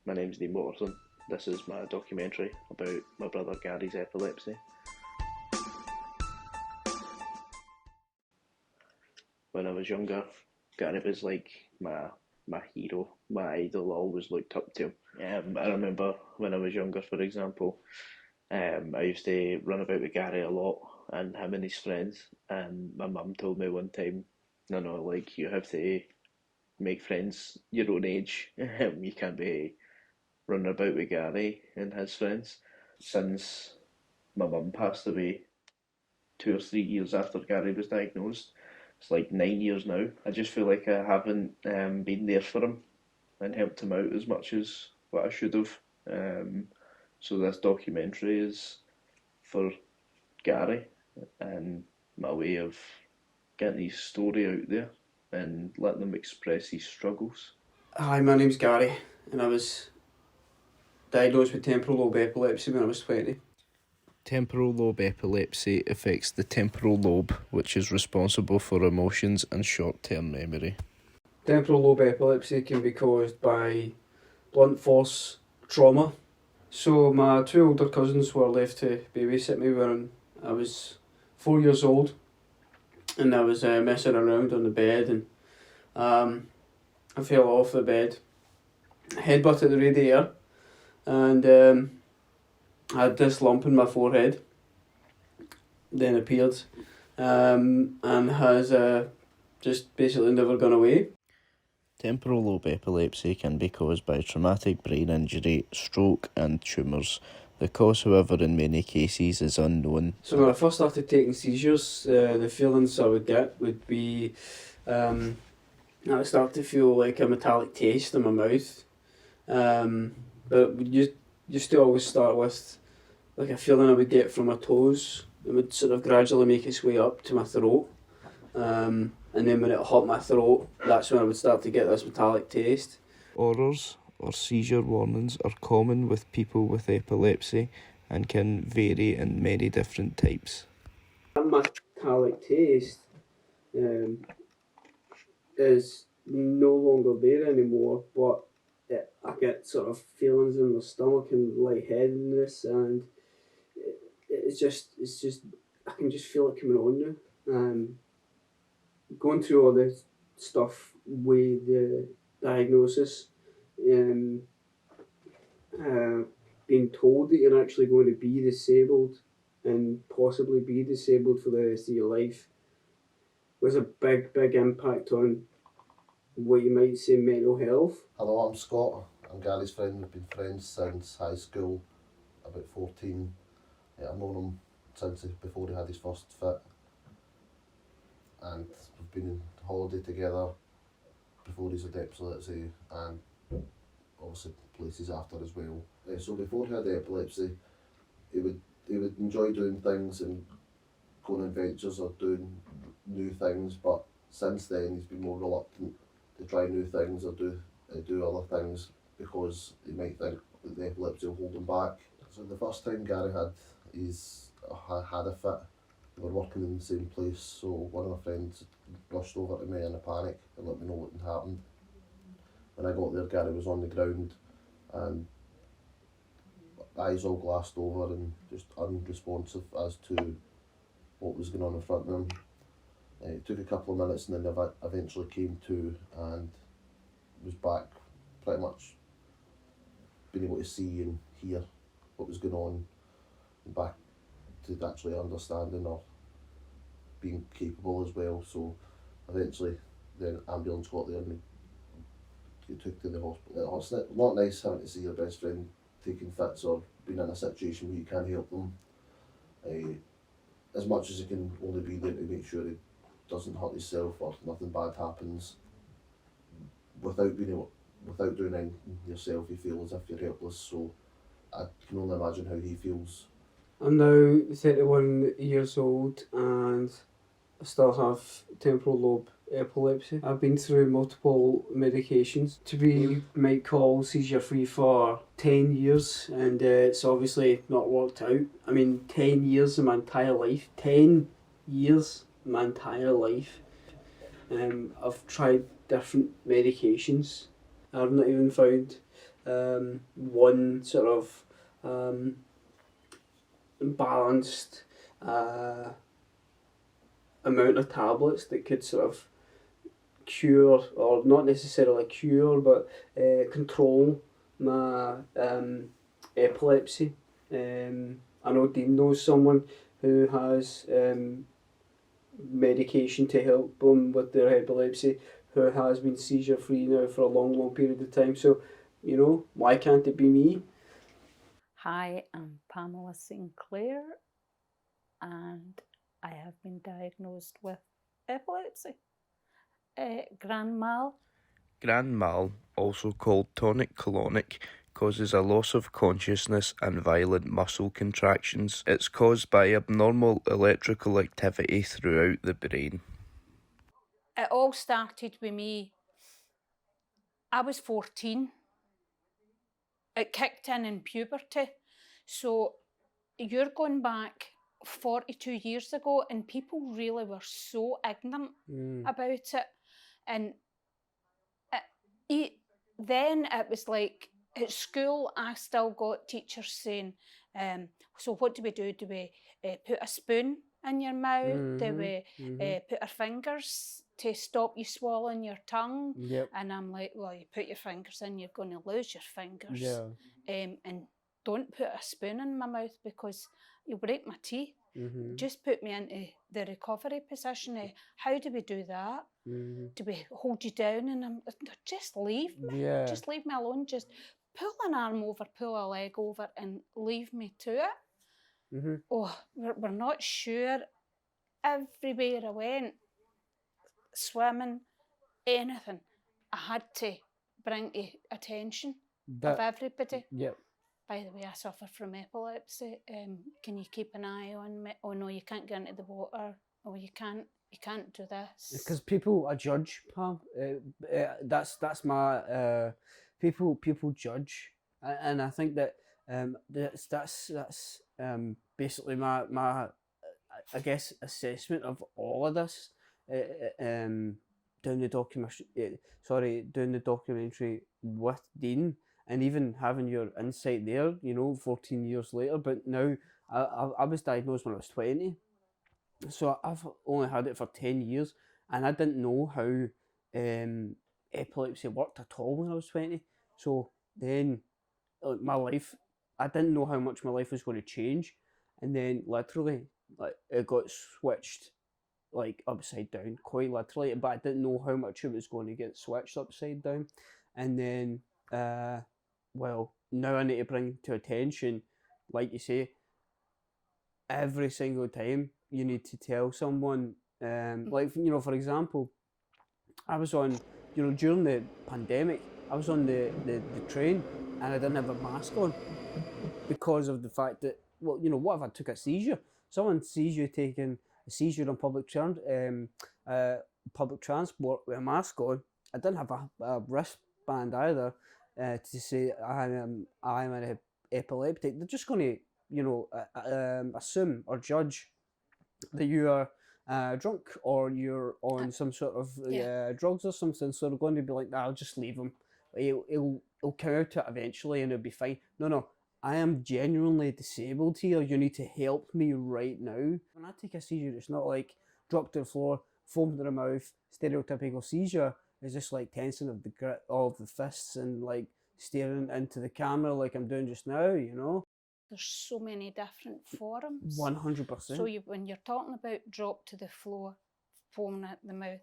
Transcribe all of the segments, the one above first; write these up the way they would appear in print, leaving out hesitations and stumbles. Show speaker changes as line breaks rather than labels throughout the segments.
My name's Neil Watterson. This is my documentary about my brother Gary's epilepsy. When I was younger, Gary was like my hero, my idol. I always looked up to him. I remember when I was younger, for example, I used to run about with Gary a lot and him and his friends. And my mum told me one time, no, like you have to make friends your own age. You can't be running about with Gary and his friends. Since my mum passed away 2 or 3 years after Gary was diagnosed, it's like 9 years now. I just feel like I haven't been there for him and helped him out as much as what I should have. So this documentary is for Gary and my way of getting his story out there and letting him express his struggles.
Hi, my name's Gary, and I was diagnosed with temporal lobe epilepsy when I was 20.
Temporal lobe epilepsy affects the temporal lobe, which is responsible for emotions and short-term memory.
Temporal lobe epilepsy can be caused by blunt force trauma. So my two older cousins were left to babysit me when I was 4 years old, and I was messing around on the bed, and I fell off the bed, headbutted the radiator, and I had this lump in my forehead, then appeared, and has just basically never gone away.
Temporal lobe epilepsy can be caused by traumatic brain injury, stroke and tumours. The cause, however, in many cases is unknown.
So when I first started taking seizures, the feelings I would get would be, I would start to feel like a metallic taste in my mouth, but you used to always start with like a feeling I would get from my toes. It would sort of gradually make its way up to my throat, and then when it hit my throat, that's when I would start to get this metallic taste.
Aurors or seizure warnings are common with people with epilepsy and can vary in many different types.
That metallic taste is no longer there anymore, but I get sort of feelings in my stomach and lightheadedness, and it's just I can just feel it coming on now. Going through all this stuff with the diagnosis, being told that you're actually going to be disabled and possibly be disabled for the rest of your life was a big impact on what you might say mental health.
Hello, I'm Scott. I'm Gary's friend. We've been friends since high school, about 14. I've known him since before he had his first fit. And we've been on holiday together before he's had epilepsy, and obviously places after as well. So before he had epilepsy, he would enjoy doing things and going on adventures or doing new things, but since then he's been more reluctant to try new things or do other things because he might think that the epilepsy will hold him back. So the first time Gary had a fit, we were working in the same place, so one of my friends rushed over to me in a panic and let me know what had happened. When I got there, Gary was on the ground and eyes all glassed over and just unresponsive as to what was going on in front of him. It took a couple of minutes and then eventually came to and was back, pretty much being able to see and hear what was going on, and back to actually understanding or being capable as well. So eventually the ambulance got there and they took to the hospital. It's not nice having to see your best friend taking fits or being in a situation where you can't help them. As much as you can only be there to make sure he doesn't hurt himself or nothing bad happens, without doing anything yourself, you feel as if you're helpless. So I can only imagine how he feels.
I'm now 31 years old and I still have temporal lobe epilepsy. I've been through multiple medications to be might call seizure free for 10 years, and it's obviously not worked out. I mean, 10 years of my entire life. 10 years of my entire life. I've tried different medications. I've not even found one sort of balanced amount of tablets that could sort of cure, or not necessarily cure, but control my epilepsy. I know Dean knows someone who has medication to help them with their epilepsy, who has been seizure free now for a long period of time. So, you know, why can't it be me?
Hi, I'm Pamela Sinclair, and I have been diagnosed with epilepsy. Grand mal.
Grand mal, also called tonic-clonic, causes a loss of consciousness and violent muscle contractions. It's caused by abnormal electrical activity throughout the brain.
It all started with me. I was 14. It kicked in puberty. So you're going back 42 years ago, and people really were so ignorant about it. And then it was like, at school, I still got teachers saying, so what do we do? Do we put a spoon in your mouth? Do we put our fingers to stop you swallowing your tongue?
Yep.
And I'm like, well, you put your fingers in, you're going to lose your fingers.
Yeah.
And don't put a spoon in my mouth because you'll break my teeth. Just put me into the recovery position. How do we do that? Do we hold you down? And I'm just leave me.
Yeah.
Just leave me alone. Just pull an arm over, pull a leg over, and leave me to it. Oh, we're not sure. Everywhere I went, swimming, anything, I had to bring to attention of everybody.
Yep.
By the way, I suffer from epilepsy. Can you keep an eye on me? Oh no, you can't get into the water. Oh, you can't do this.
Because people are judge, Pam. That's my people judge, and I think that that's basically my I guess assessment of all of this. Doing the documentary with Dean, and even having your insight there, you know, 14 years later. But now I was diagnosed when I was 20. So I've only had it for 10 years, and I didn't know how epilepsy worked at all when I was 20. So then my life, I didn't know how much my life was going to change. And then literally, like, it got switched like upside down, quite literally, but I didn't know how much it was going to get switched upside down. And then, well, now I need to bring to attention, like you say, every single time you need to tell someone, like, you know, for example, I was on, you know, during the pandemic, I was on the train and I didn't have a mask on because of the fact that, well, you know, what if I took a seizure? Someone sees you taking a seizure on public transport with a mask on. I didn't have a wristband either to say I'm an epileptic. They're just going to, you know, assume or judge that you are drunk or you're on some sort of drugs or something. So they're going to be like, nah, I'll just leave him. He'll come out to it eventually and it'll be fine. No. I am genuinely disabled here. You need to help me right now. When I take a seizure, it's not like drop to the floor, foam to the mouth, stereotypical seizure. It's just like tensing of the grip of the fists and like staring into the camera like I'm doing just now, you know?
There's so many different forms.
100%.
So when you're talking about drop to the floor, foam at the mouth,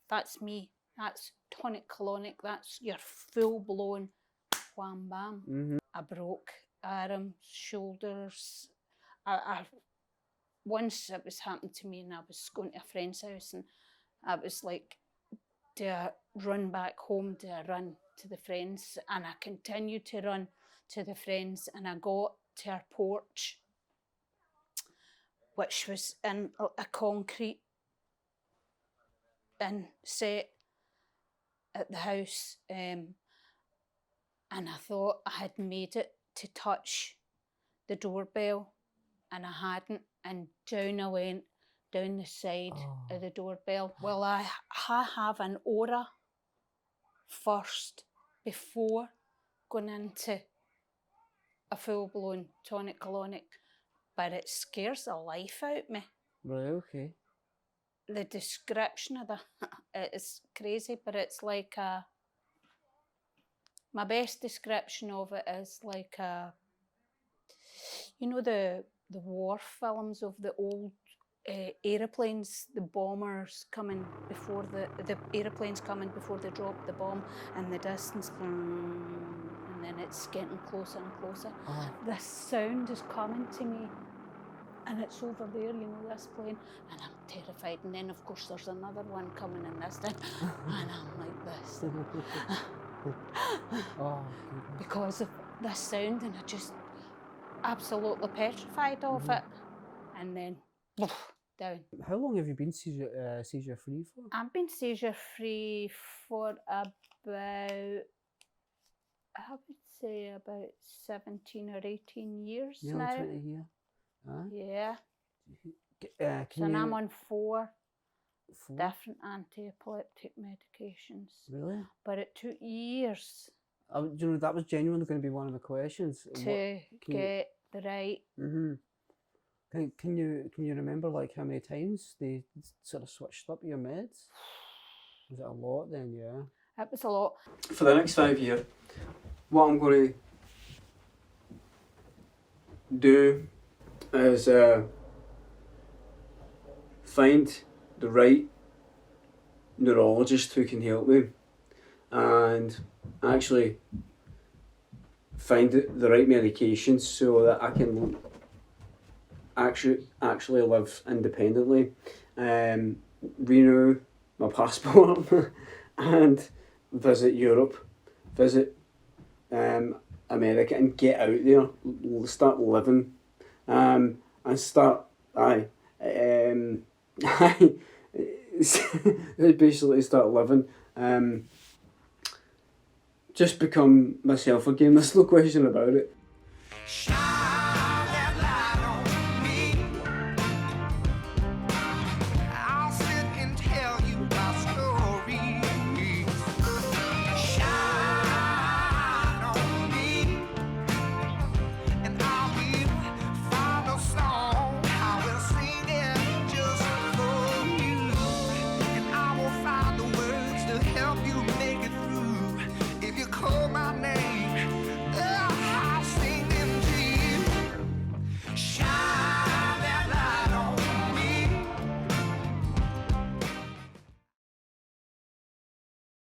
that's me. That's tonic-clonic. That's your full-blown wham bam. I broke arms, shoulders. I once it was happening to me and I was going to a friend's house and I was like, do I run back home? Do I run to the friends? And I continued to run to the friends and I got to our porch, which was in a concrete set at the house. And I thought I had made it to touch the doorbell and I hadn't, and down I went down the side of the doorbell. Well, I have an aura first before going into a full-blown tonic-clonic, but it scares the life out of me.
Right, okay.
The description of it is crazy, but it's like my best description of it is like you know the war films of the old aeroplanes, the bombers coming before the aeroplanes coming before they drop the bomb, and the distance, and then it's getting closer and closer. This sound is coming to me, and it's over there, you know, this plane, and I'm terrified. And then, of course, there's another one coming in this time, and I'm like this. Because of this sound, and I just absolutely petrified of it. And then, down.
How long have you been seizure free for?
I've been seizure free for about, I would say about 17 or 18 years
Yeah,
now.
20 years.
Yeah.
Can
And
you...
I'm on four
4?
different anti-epileptic medications.
Really?
But it took years
You know, that was genuinely going to be one of the questions.
to get the right.
Can you remember like how many times they sort of switched up your meds? Was it a lot then? Yeah.
It was a lot.
For the next 5 years, what I'm going to do is find the right neurologist who can help me, and actually find the right medications so that I can actually live independently, renew my passport and visit Europe, visit America, and get out there, start living, and start basically start living, just become myself again. There's no question about it.